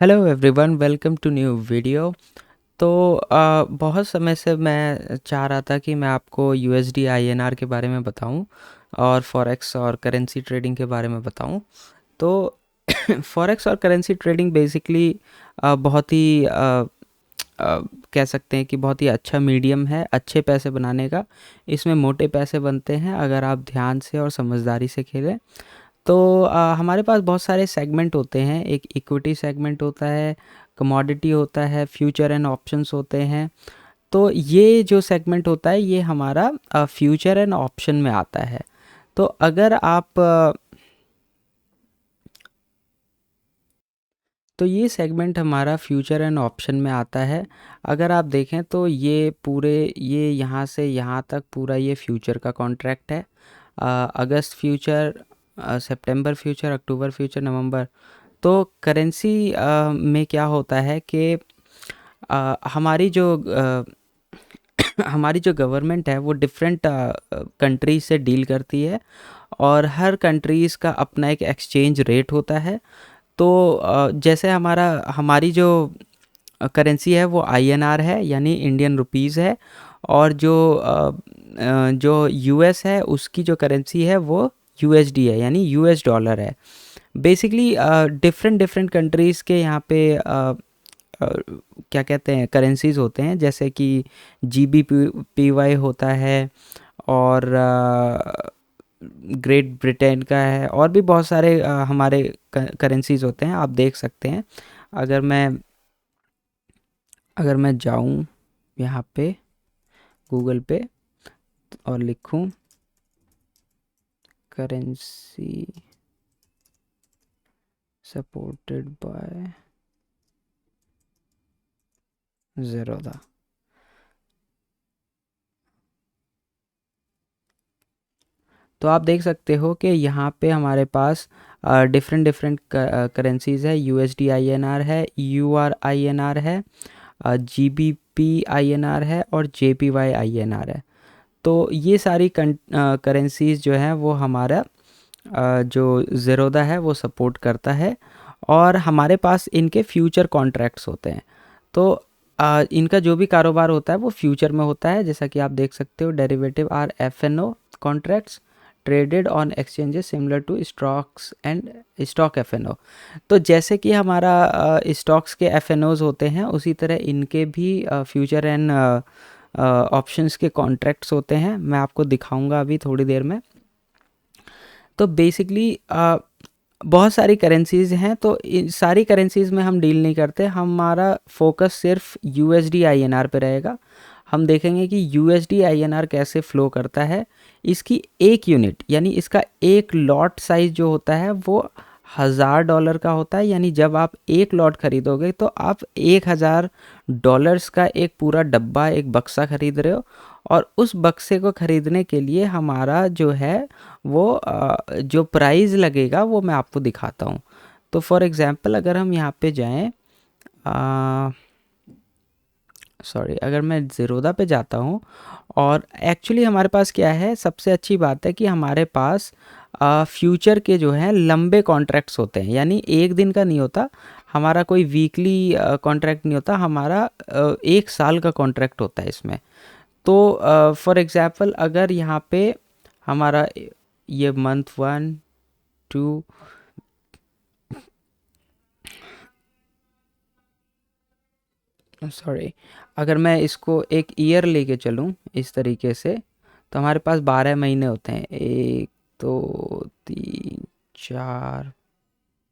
Hello everyone, welcome to new video. तो बहुत समय से मैं चाह रहा था कि मैं आपको यूएसडी आईएनआर के बारे में बताऊं और फॉरेक्स और करेंसी ट्रेडिंग के बारे में बताऊं। तो फॉरेक्स और करेंसी ट्रेडिंग बेसिकली बहुत ही कह सकते हैं कि बहुत ही अच्छा मीडियम है अच्छे पैसे बनाने का। इसमें मोटे पैसे बनते हैं अगर आप ध्यान से और समझदारी से खेलें। तो हमारे पास बहुत सारे सेगमेंट होते हैं। एक इक्विटी सेगमेंट होता है, कमोडिटी होता है, फ्यूचर एंड ऑप्शंस होते हैं। तो ये जो सेगमेंट होता है ये हमारा फ्यूचर एंड ऑप्शन में आता है। तो अगर आप तो ये सेगमेंट हमारा फ्यूचर एंड ऑप्शन में आता है। अगर आप देखें तो ये यहाँ से यहाँ तक पूरा ये फ्यूचर का कॉन्ट्रैक्ट है। अगस्त फ्यूचर, सितंबर फ्यूचर, अक्टूबर फ्यूचर, नवंबर। तो करेंसी में क्या होता है कि हमारी जो हमारी जो गवर्नमेंट है वो डिफरेंट कंट्रीज से डील करती है और हर कंट्रीज़ का अपना एक एक्सचेंज रेट होता है। तो जैसे हमारी जो करेंसी है वो आईएनआर है, यानी इंडियन रुपीज़ है। और जो यूएस है उसकी जो करेंसी है वो यूएसडी है, यानी यूएस डॉलर है। बेसिकली डिफरेंट डिफरेंट कंट्रीज़ के यहाँ पे क्या कहते हैं करेंसीज होते हैं, जैसे कि GBPY होता है और ग्रेट ब्रिटेन का है, और भी बहुत सारे हमारे करेंसीज होते हैं, आप देख सकते हैं। अगर मैं अगर मैं जाऊं यहाँ पे गूगल पे और लिखूं करेंसी सपोर्टेड बाय ज़ेरोधा, तो आप देख सकते हो कि यहाँ पे हमारे पास डिफरेंट डिफरेंट करेंसीज है। यूएसडी आईएनआर है, यूआर आईएनआर है, जीबीपी आईएनआर है और जेपीवाई आईएनआर है। तो ये सारी करेंसीज जो हैं वो हमारा जो ज़ेरोधा है वो सपोर्ट करता है, और हमारे पास इनके फ्यूचर कॉन्ट्रैक्ट्स होते हैं। तो इनका जो भी कारोबार होता है वो फ्यूचर में होता है, जैसा कि आप देख सकते हो। Derivative or FNO contracts traded on exchanges similar to stocks and stock FNO. तो जैसे कि हमारा स्टॉक्स के एफएनओज होते हैं, उसी तरह इनके भी फ्यूचर एंड ऑप्शंस के कॉन्ट्रैक्ट्स होते हैं। मैं आपको दिखाऊंगा अभी थोड़ी देर में। तो बेसिकली बहुत सारी करेंसीज़ हैं, तो इन सारी करेंसीज़ में हम डील नहीं करते। हमारा फोकस सिर्फ यूएसडी आईएनआर पे रहेगा। हम देखेंगे कि यूएसडी आईएनआर कैसे फ़्लो करता है। इसकी एक यूनिट, यानी इसका एक लॉट साइज़ जो होता है वो $1000 का होता है। यानी जब आप एक लॉट खरीदोगे तो आप $1000 का एक पूरा डब्बा, एक बक्सा खरीद रहे हो। और उस बक्से को ख़रीदने के लिए हमारा जो है वो जो प्राइस लगेगा वो मैं आपको दिखाता हूँ। तो फॉर एग्ज़ाम्पल अगर हम यहाँ पे जाएं, सॉरी, अगर मैं ज़ीरोधा पे जाता हूँ, और एक्चुअली हमारे पास क्या है, सबसे अच्छी बात है कि हमारे पास फ्यूचर के जो हैं लंबे कॉन्ट्रैक्ट्स होते हैं। यानी एक दिन का नहीं होता हमारा, कोई वीकली कॉन्ट्रैक्ट नहीं होता हमारा, एक साल का कॉन्ट्रैक्ट होता है इसमें। तो फॉर एग्ज़ाम्पल अगर यहाँ पे हमारा ये मंथ 1, 2, सॉरी, अगर मैं इसको एक ईयर लेके चलूँ इस तरीके से, तो हमारे पास 12 महीने होते हैं। 1, 2, 3, 4,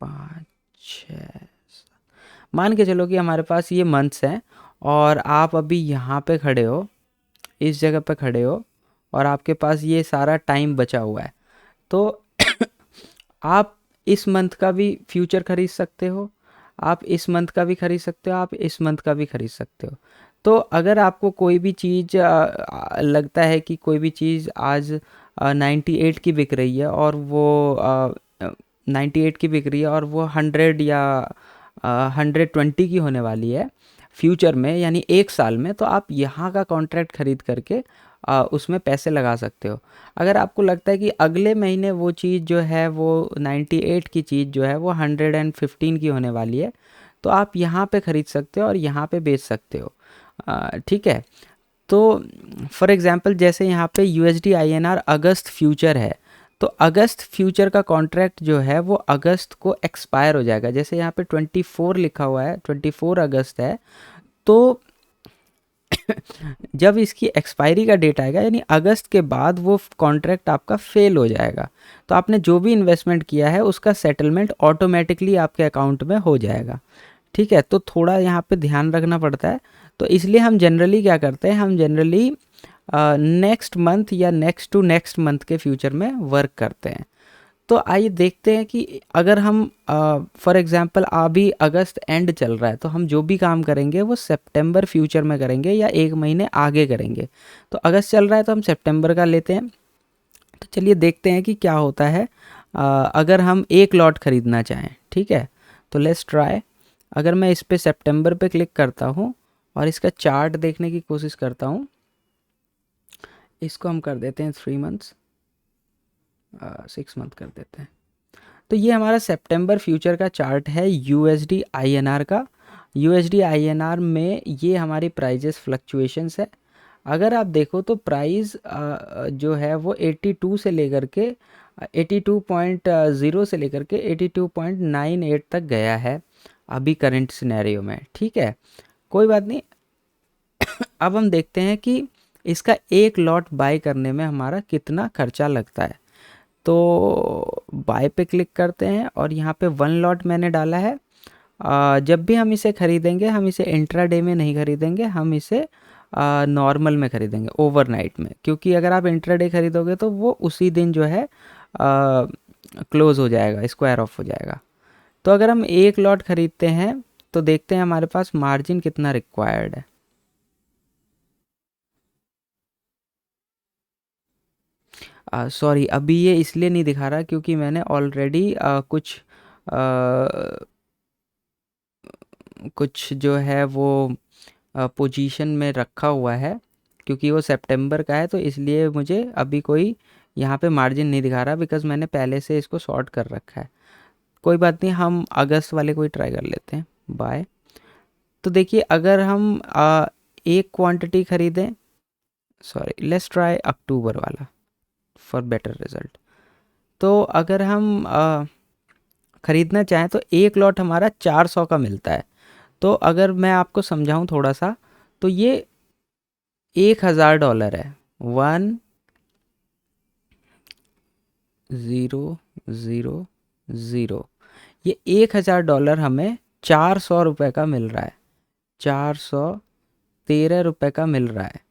5, 6, मान के चलो कि हमारे पास ये मंथ्स हैं। और आप अभी यहाँ पे खड़े हो, इस जगह पे खड़े हो, और आपके पास ये सारा टाइम बचा हुआ है। तो आप इस मंथ का भी फ्यूचर खरीद सकते हो, आप इस मंथ का भी खरीद सकते हो, आप इस मंथ का भी खरीद सकते हो। तो अगर आपको कोई भी चीज़ लगता है कि कोई भी चीज़ आज 98 की बिक रही है, और वो 98 की बिक रही है, और वो 100 या 120 की होने वाली है फ्यूचर में, यानी एक साल में, तो आप यहाँ का कॉन्ट्रैक्ट खरीद करके उसमें पैसे लगा सकते हो। अगर आपको लगता है कि अगले महीने वो चीज़ जो है वो 98 की चीज़ जो है वो 115 की होने वाली है, तो आप यहाँ पे ख़रीद सकते हो और यहाँ पे बेच सकते हो। ठीक है। तो फॉर एग्ज़ाम्पल जैसे यहाँ पे USD INR अगस्त फ्यूचर है, तो अगस्त फ्यूचर का कॉन्ट्रैक्ट जो है वो अगस्त को एक्सपायर हो जाएगा। जैसे यहाँ पे 24 लिखा हुआ है, 24 अगस्त है, तो जब इसकी एक्सपायरी का डेट आएगा यानी अगस्त के बाद वो कॉन्ट्रैक्ट आपका फेल हो जाएगा। तो आपने जो भी इन्वेस्टमेंट किया है उसका सेटलमेंट ऑटोमेटिकली आपके अकाउंट में हो जाएगा। ठीक है, तो थोड़ा यहाँ पे ध्यान रखना पड़ता है। तो इसलिए हम जनरली क्या करते हैं, हम जनरली नेक्स्ट मंथ या नेक्स्ट टू नेक्स्ट मंथ के फ्यूचर में वर्क करते हैं। तो आइए देखते हैं कि अगर हम फॉर एग्ज़ाम्पल अभी अगस्त एंड चल रहा है, तो हम जो भी काम करेंगे वो सितंबर फ्यूचर में करेंगे या एक महीने आगे करेंगे। तो अगस्त चल रहा है तो हम सितंबर का लेते हैं। तो चलिए देखते हैं कि क्या होता है अगर हम एक लॉट ख़रीदना चाहें। ठीक है, तो लेट्स ट्राई। अगर मैं इस पे सितंबर पे क्लिक करता हूँ और इसका चार्ट देखने की कोशिश करता हूँ, इसको हम कर देते हैं 3 मंथ्स, 6 मंथ कर देते हैं। तो ये हमारा सितंबर फ्यूचर का चार्ट है USD INR का। USD INR में ये हमारी प्राइजेस फ्लक्चुएशंस है। अगर आप देखो तो प्राइस जो है वो 82 से लेकर के 82.0 से लेकर के 82.98 तक गया है अभी करंट सिनेरियो में। ठीक है, कोई बात नहीं। अब हम देखते हैं कि इसका एक लॉट बाय करने में हमारा कितना खर्चा लगता है। तो बाय पे क्लिक करते हैं और यहाँ पे 1 लॉट मैंने डाला है। जब भी हम इसे ख़रीदेंगे हम इसे इंट्राडे में नहीं ख़रीदेंगे, हम इसे नॉर्मल में ख़रीदेंगे, ओवरनाइट में, क्योंकि अगर आप इंट्राडे ख़रीदोगे तो वो उसी दिन जो है क्लोज़ हो जाएगा, स्क्वायर ऑफ हो जाएगा। तो अगर हम एक लॉट ख़रीदते हैं तो देखते हैं हमारे पास मार्जिन कितना रिक्वायर्ड है। सॉरी, अभी ये इसलिए नहीं दिखा रहा क्योंकि मैंने ऑलरेडी कुछ जो है वो पोजीशन में रखा हुआ है, क्योंकि वो सितंबर का है, तो इसलिए मुझे अभी कोई यहाँ पे मार्जिन नहीं दिखा रहा, बिकॉज़ मैंने पहले से इसको सॉर्ट कर रखा है। कोई बात नहीं, हम अगस्त वाले को ही ट्राई कर लेते हैं, बाय। तो देखिए अगर हम एक क्वांटिटी ख़रीदें, सॉरी लेट्स ट्राई अक्टूबर वाला फॉर बेटर रिज़ल्ट। तो अगर हम ख़रीदना चाहें तो एक लॉट हमारा 400 का मिलता है। तो अगर मैं आपको समझाऊं थोड़ा सा, तो ये $1000 है, 1000। ये $1000 हमें $400 का मिल रहा है, 413 का मिल रहा है।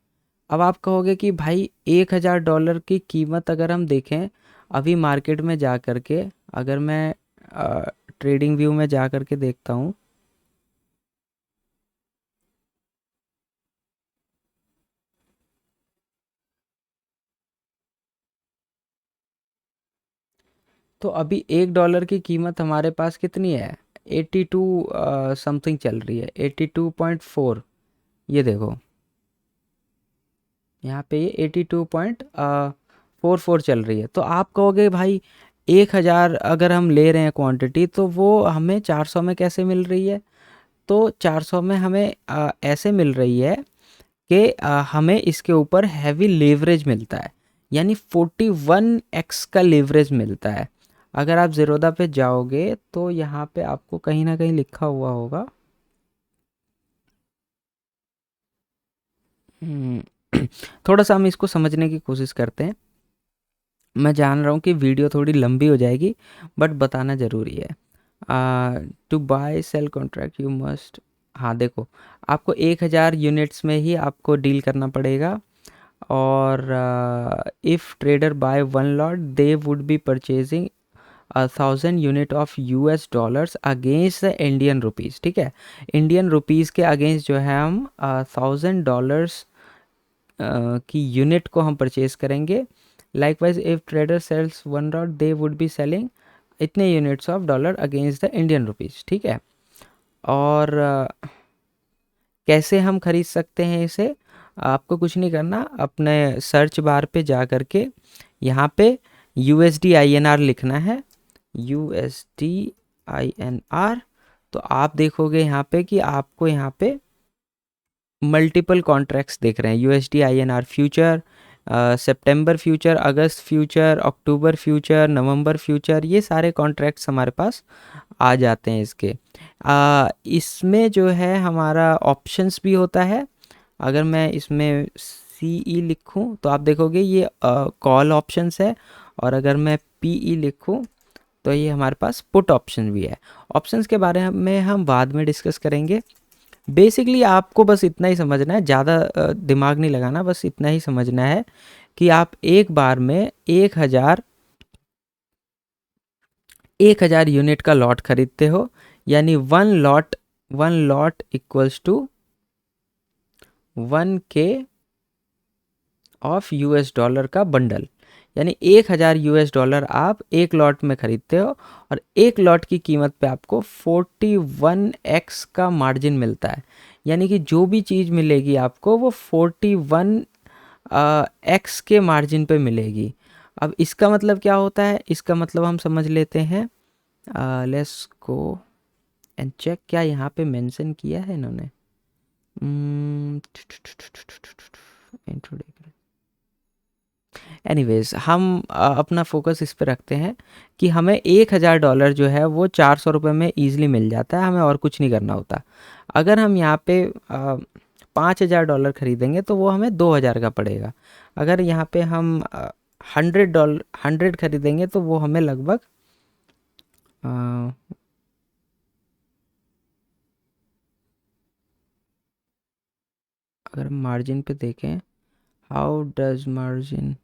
अब आप कहोगे कि भाई $1000 की कीमत अगर हम देखें अभी मार्केट में जा कर के, अगर मैं ट्रेडिंग व्यू में जा कर के देखता हूँ, तो अभी $1 की कीमत हमारे पास कितनी है, 82 समथिंग चल रही है, 82.4। ये देखो यहाँ पे ये 82.44 चल रही है। तो आप कहोगे भाई 1000 अगर हम ले रहे हैं क्वांटिटी तो वो हमें 400 में कैसे मिल रही है। तो 400 में हमें ऐसे मिल रही है कि हमें इसके ऊपर हैवी लेवरेज मिलता है, यानी 41x का लेवरेज मिलता है। अगर आप ज़ीरोधा पे जाओगे तो यहाँ पे आपको कहीं ना कहीं लिखा हुआ होगा, थोड़ा सा हम इसको समझने की कोशिश करते हैं। मैं जान रहा हूँ कि वीडियो थोड़ी लंबी हो जाएगी, बट बताना ज़रूरी है। To buy sell contract you must, हाँ देखो, आपको 1000 यूनिट्स में ही आपको डील करना पड़ेगा। और if trader buy 1 lot they would be purchasing 1000 unit of $US against the Indian rupees. ठीक है, इंडियन रुपीज़ के अगेंस्ट जो है हम $1000 की यूनिट को हम परचेज़ करेंगे। Likewise if trader sales 1 lot they would be selling इतने units of dollar against the Indian rupees. ठीक है, और कैसे हम खरीद सकते हैं इसे, आपको कुछ नहीं करना, अपने सर्च बार पे जा कर के यहाँ पे USD INR लिखना है, USD INR। तो आप देखोगे यहाँ पे कि आपको यहाँ पे मल्टीपल कॉन्ट्रैक्ट्स दिख रहे हैं, यूएसडी आईएनआर फ्यूचर, सितंबर फ्यूचर, अगस्त फ्यूचर, अक्टूबर फ्यूचर, नवंबर फ्यूचर, ये सारे कॉन्ट्रैक्ट्स हमारे पास आ जाते हैं इसके। इसमें जो है हमारा ऑप्शंस भी होता है। अगर मैं इसमें CE लिखूं तो आप देखोगे ये कॉल ऑप्शंस है, और अगर मैं PE लिखूं तो ये हमारे पास पुट ऑप्शन भी है। ऑप्शंस के बारे में हम बाद में डिस्कस करेंगे। बेसिकली आपको बस इतना ही समझना है, ज़्यादा दिमाग नहीं लगाना, बस इतना ही समझना है कि आप एक बार में 1000 यूनिट का लॉट खरीदते हो, यानी one lot equals to 1K of US$ का बंडल, यानी $1000 आप एक लॉट में खरीदते हो, और एक लॉट की कीमत पे आपको 41x का मार्जिन मिलता है। यानी कि जो भी चीज़ मिलेगी आपको वो 41x के मार्जिन पे मिलेगी। अब इसका मतलब क्या होता है, इसका मतलब हम समझ लेते हैं। लेट्स गो एंड चेक, क्या यहाँ पे मेंशन किया है इन्होंने? एनीवेज, हम अपना फोकस इस पे रखते हैं कि हमें $1000 जो है वो 400 रुपये में ईजिली मिल जाता है, हमें और कुछ नहीं करना होता। अगर हम यहाँ पे $5000 खरीदेंगे तो वो हमें 2000 का पड़ेगा। अगर यहाँ पे हम $100 खरीदेंगे तो वो हमें लगभग अगर हम मार्जिन पे देखें, हाउ डज मार्जिन,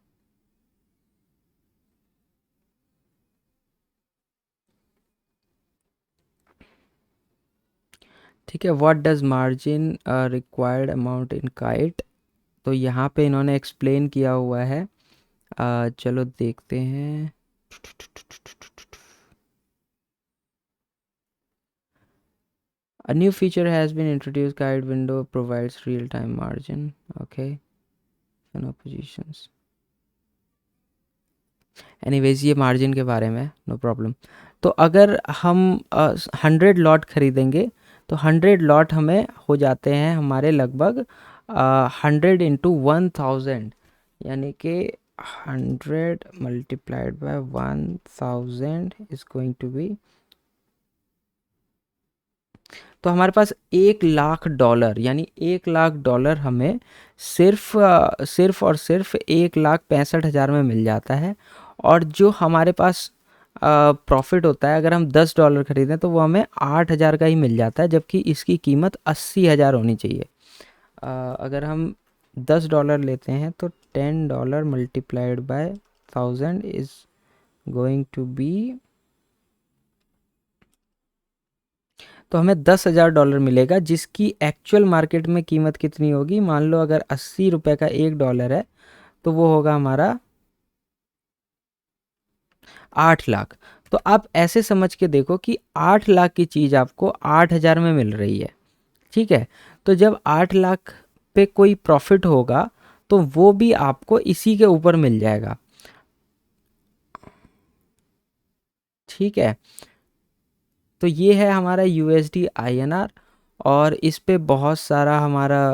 ठीक है, what does margin required amount in kite, तो यहाँ पे इन्होंने एक्सप्लेन किया हुआ है। चलो देखते हैं। A new feature has been introduced. Guide window provides real-time margin. Okay. No positions. Anyways, ये मार्जिन के बारे में नो प्रॉब्लम। तो अगर हम 100 लॉट खरीदेंगे तो 100 लॉट हमें हो जाते हैं हमारे लगभग 100 इंटू 1000, यानी कि 100 multiplied by 1000 is going to be, तो हमारे पास $1,00,000, यानी $1,00,000 हमें सिर्फ और सिर्फ 1,65,000 में मिल जाता है। और जो हमारे पास प्रॉफिट होता है, अगर हम $10 खरीदें तो वो हमें 8,000 का ही मिल जाता है, जबकि इसकी कीमत 80,000 होनी चाहिए। अगर हम $10 लेते हैं तो $10 multiplied by 1000 is going to be, तो हमें $10,000 मिलेगा, जिसकी एक्चुअल मार्केट में कीमत कितनी होगी? मान लो अगर 80 रुपये का $1 है तो वो होगा हमारा 8 लाख। तो आप ऐसे समझ के देखो कि 8 लाख की चीज़ आपको 8,000 में मिल रही है, ठीक है। तो जब 8 लाख पे कोई प्रॉफिट होगा तो वो भी आपको इसी के ऊपर मिल जाएगा, ठीक है। तो ये है हमारा USD INR, और इस पे बहुत सारा हमारा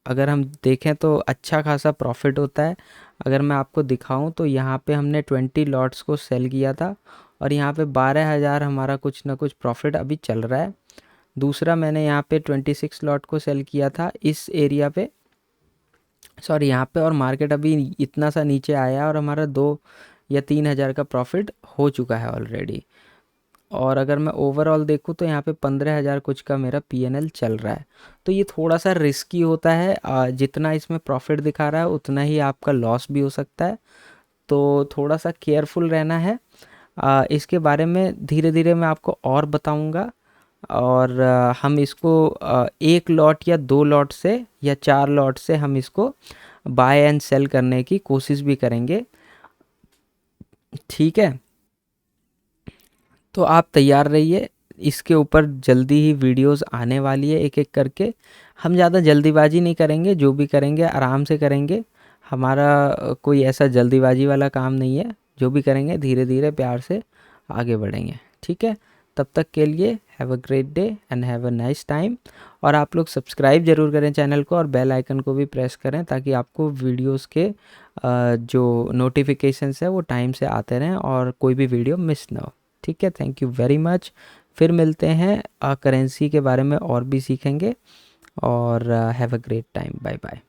अगर हम देखें तो अच्छा खासा प्रॉफिट होता है। अगर मैं आपको दिखाऊं तो यहाँ पे हमने 20 लॉट्स को सेल किया था, और यहाँ पे 12,000 हमारा कुछ ना कुछ प्रॉफिट अभी चल रहा है। दूसरा मैंने यहाँ पे 26 लॉट को सेल किया था इस एरिया पे, सॉरी यहाँ पे, और मार्केट अभी इतना सा नीचे आया और हमारा 2 या 3,000 का प्रॉफिट हो चुका है ऑलरेडी। और अगर मैं ओवरऑल देखूँ तो यहाँ पे 15,000 कुछ का मेरा PNL चल रहा है। तो ये थोड़ा सा रिस्की होता है, जितना इसमें प्रॉफिट दिखा रहा है उतना ही आपका लॉस भी हो सकता है, तो थोड़ा सा केयरफुल रहना है। इसके बारे में धीरे धीरे मैं आपको और बताऊंगा, और हम इसको 1 लॉट या 2 लॉट से या 4 लॉट से हम इसको बाय एंड सेल करने की कोशिश भी करेंगे, ठीक है। तो आप तैयार रहिए, इसके ऊपर जल्दी ही वीडियोस आने वाली है एक एक करके। हम ज़्यादा जल्दीबाजी नहीं करेंगे, जो भी करेंगे आराम से करेंगे। हमारा कोई ऐसा जल्दीबाजी वाला काम नहीं है, जो भी करेंगे धीरे धीरे प्यार से आगे बढ़ेंगे, ठीक है। तब तक के लिए have a great day and have a nice time. और आप लोग सब्सक्राइब ज़रूर करें चैनल को और बेल आइकन को भी प्रेस करें ताकि आपको वीडियोस के जो नोटिफिकेशंस है वो टाइम से आते रहें और कोई भी वीडियो मिस ना हो। ठीक है, थैंक यू वेरी मच। फिर मिलते हैं, करेंसी के बारे में और भी सीखेंगे और have a great time. Bye bye.